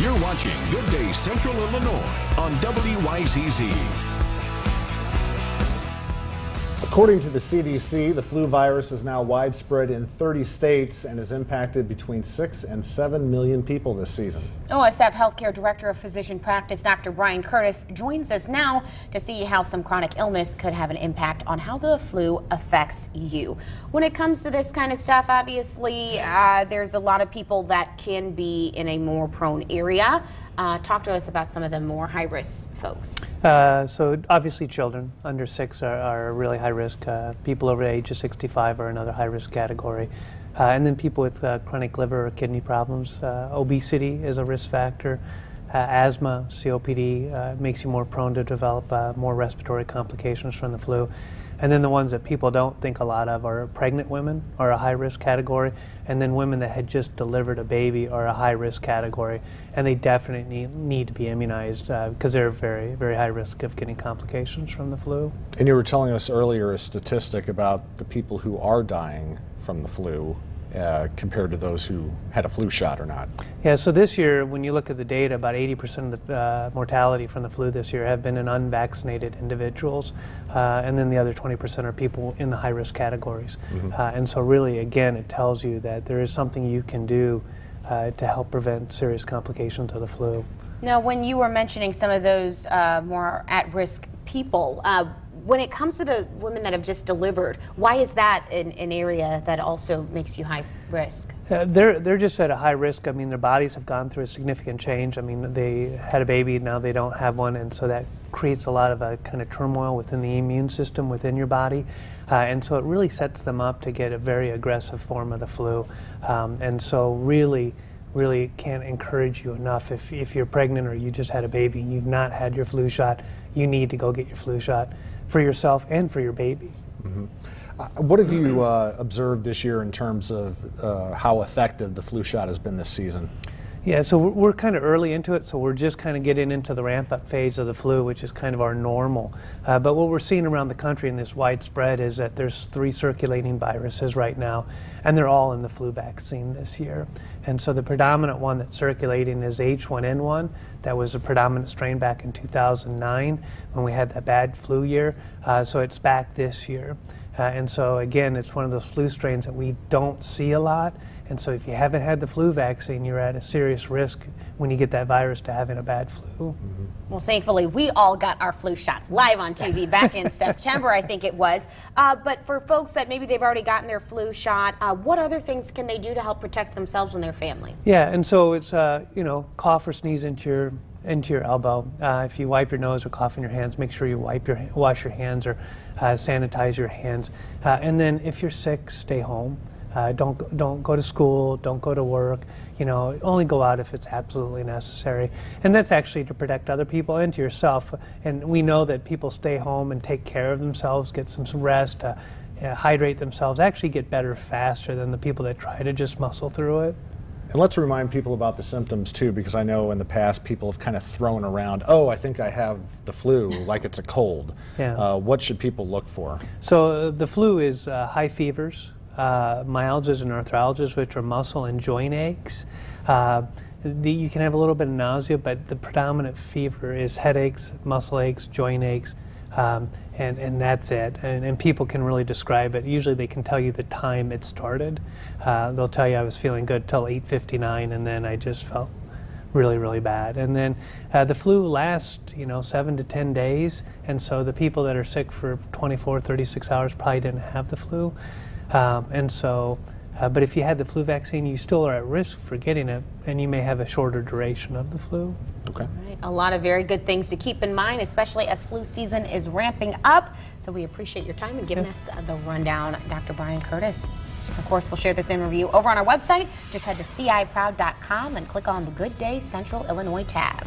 You're watching Good Day Central Illinois on WYZZ. According to the CDC, the flu virus is now widespread in 30 states and has impacted between 6 and 7 million people this season. OSF Healthcare Director of Physician Practice, Dr. Brian Curtis, joins us now to see how some chronic illness could have an impact on how the flu affects you. When it comes to this kind of stuff, obviously, there's a lot of people that can be in a more prone area. Talk to us about some of the more high-risk folks. So obviously children under 6 are really high risk. People over the age of 65 are another high-risk category. And then people with chronic liver or kidney problems. Obesity is a risk factor. Asthma, COPD makes you more prone to develop more respiratory complications from the flu. And then the ones that people don't think a lot of are pregnant women are a high-risk category, and then women that had just delivered a baby are a high-risk category, and they definitely need to be immunized because they're very, very high risk of getting complications from the flu. And you were telling us earlier a statistic about the people who are dying from the flu compared to those who had a flu shot or not. Yeah, so this year, when you look at the data, about 80% of the mortality from the flu this year have been in unvaccinated individuals, and then the other 20% are people in the high-risk categories. And so really, again, it tells you that there is something you can do to help prevent serious complications of the flu. Now, when you were mentioning some of those more at-risk people, when it comes to the women that have just delivered, why is that an area that also makes you high risk? They're just at a high risk. I mean, their bodies have gone through a significant change. I mean, they had a baby, now they don't have one, and so that creates a lot of a kind of turmoil within the immune system within your body. And so it really sets them up to get a very aggressive form of the flu. And so really can't encourage you enough. If you're pregnant or you just had a baby and you've not had your flu shot, you need to go get your flu shot for yourself and for your baby. What have you observed this year in terms of how effective the flu shot has been this season? Yeah, so we're kind of early into it, so we're just kind of getting into the ramp-up phase of the flu, which is kind of our normal. But what we're seeing around the country in this widespread is that there's 3 circulating viruses right now, and they're all in the flu vaccine this year. And so the predominant one that's circulating is H1N1. That was a predominant strain back in 2009 when we had that bad flu year. So it's back this year. And so again, it's one of those flu strains that we don't see a lot. And so if you haven't had the flu vaccine, you're at a serious risk when you get that virus to having a bad flu. Well, thankfully, we all got our flu shots live on TV back in September, I think it was. But for folks that maybe they've already gotten their flu shot, what other things can they do to help protect themselves and their family? Yeah, and so it's, you know, cough or sneeze into your elbow. If you wipe your nose or cough in your hands, make sure you wash your hands or sanitize your hands. And then if you're sick, stay home. Don't go to school, don't go to work, you know, only go out if it's absolutely necessary. And that's actually to protect other people and to yourself. And we know that people stay home and take care of themselves, get some rest, hydrate themselves, actually get better faster than the people that try to just muscle through it. And let's remind people about the symptoms too, because I know in the past people have kind of thrown around, oh, I think I have the flu, like it's a cold. Yeah. What should people look for? So the flu is high fevers, myalgias and arthralgias, which are muscle and joint aches. You can have a little bit of nausea, but the predominant fever is headaches, muscle aches, joint aches, and that's it. And people can really describe it. Usually they can tell you the time it started. They'll tell you I was feeling good till 8:59, and then I just felt really, really bad. And then the flu lasts, you know, 7 to 10 days, and so the people that are sick for 24, 36 hours probably didn't have the flu. But if you had the flu vaccine, you still are at risk for getting it, and you may have a shorter duration of the flu. Okay. Right. A lot of very good things to keep in mind, especially as flu season is ramping up. So we appreciate your time and giving us the rundown, Dr. Brian Curtis. Of course, we'll share this interview over on our website. Just head to ciproud.com and click on the Good Day Central Illinois tab.